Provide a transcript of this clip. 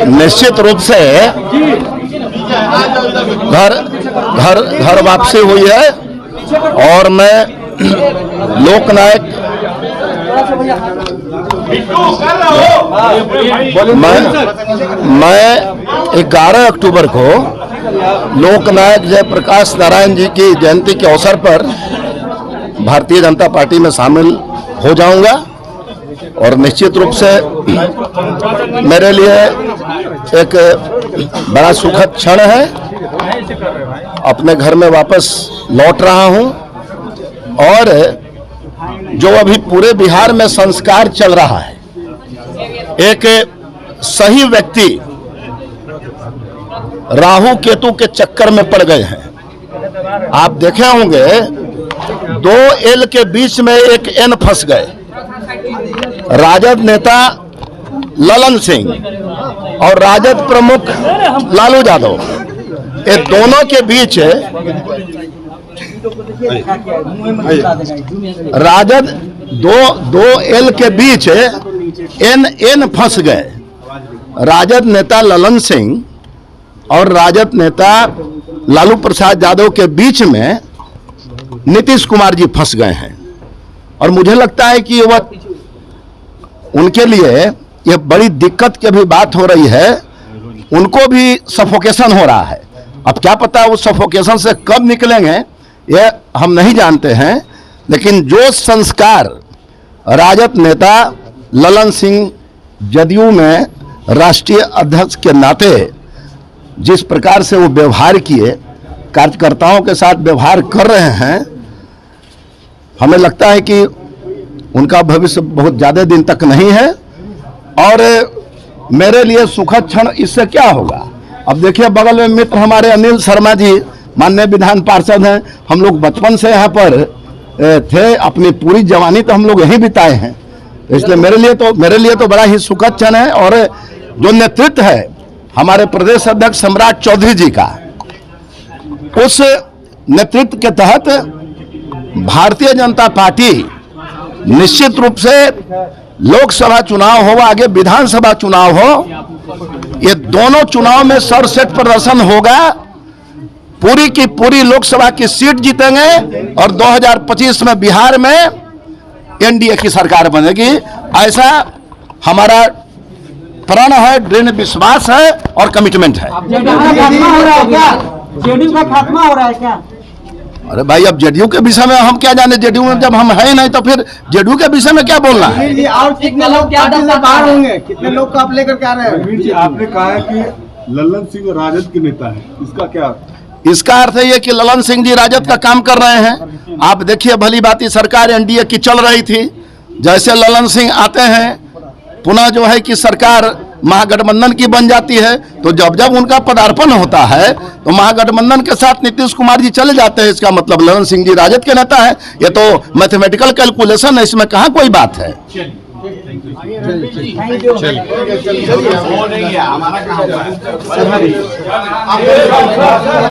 निश्चित रूप से घर वापसी हुई है और मैं लोकनायक मैं 11 अक्टूबर को लोकनायक जयप्रकाश नारायण जी की जयंती के अवसर पर भारतीय जनता पार्टी में शामिल हो जाऊंगा और निश्चित रूप से मेरे लिए एक बड़ा सुखद क्षण है। अपने घर में वापस लौट रहा हूं और जो अभी पूरे बिहार में संस्कार चल रहा है, एक सही व्यक्ति राहु केतु के चक्कर में पड़ गए हैं। आप देखे होंगे 2 एल के बीच में एक एन फंस गए। राजद नेता ललन सिंह और राजद प्रमुख लालू यादव, ये दोनों के बीच राजद 2 एल के बीच एन फंस गए। राजद नेता ललन सिंह और राजद नेता लालू प्रसाद यादव के बीच में नीतीश कुमार जी फंस गए हैं और मुझे लगता है कि वह उनके लिए यह बड़ी दिक्कत की भी बात हो रही है। उनको भी सफोकेशन हो रहा है। अब क्या पता उस सफोकेशन से कब निकलेंगे ये हम नहीं जानते हैं, लेकिन जो संस्कार राजद नेता ललन सिंह जदयू में राष्ट्रीय अध्यक्ष के नाते जिस प्रकार से वो व्यवहार किए, कार्यकर्ताओं के साथ व्यवहार कर रहे हैं, हमें लगता है कि उनका भविष्य बहुत ज़्यादा दिन तक नहीं है। और मेरे लिए सुखद क्षण इससे क्या होगा। अब देखिए बगल में मित्र हमारे अनिल शर्मा जी माननीय विधान पार्षद हैं। हम लोग बचपन से यहाँ पर थे, अपनी पूरी जवानी तो हम लोग यहीं बिताए हैं, इसलिए मेरे लिए तो बड़ा ही सुखद क्षण है। और जो नेतृत्व है हमारे प्रदेश अध्यक्ष सम्राट चौधरी जी का, उस नेतृत्व के तहत भारतीय जनता पार्टी निश्चित रूप से लोकसभा चुनाव हो आगे विधानसभा चुनाव हो, ये दोनों चुनाव में सरसेट प्रदर्शन होगा। पूरी की पूरी लोकसभा की सीट जीतेंगे और 2025 में बिहार में एनडीए की सरकार बनेगी। ऐसा हमारा प्रण है, दृढ़ विश्वास है और कमिटमेंट है। जेडीयू का खात्मा हो रहा है क्या? अरे भाई, अब जेडीयू के विषय में हम क्या जाने। जेडीयू में जब हम है नहीं तो फिर जेडीयू के विषय में क्या बोलना है। और कितने लोग बाहर होंगे, कितने लोग को आप लेकर के आ रहे हैं? आपने कहा है कि ललन सिंह राजद के नेता है, इसका क्या? इसका अर्थ है ये कि ललन सिंह जी राजद का काम कर रहे हैं। आप देखिए भली भांति सरकार एनडीए की चल रही थी, जैसे ललन सिंह आते हैं पुनः जो है कि सरकार महागठबंधन की बन जाती है, तो जब जब उनका पदार्पण होता है तो महागठबंधन के साथ नीतीश कुमार जी चले जाते हैं। इसका मतलब ललन सिंह जी राजद के नेता है। ये तो मैथमेटिकल कैलकुलेशन है, इसमें कहाँ कोई बात है।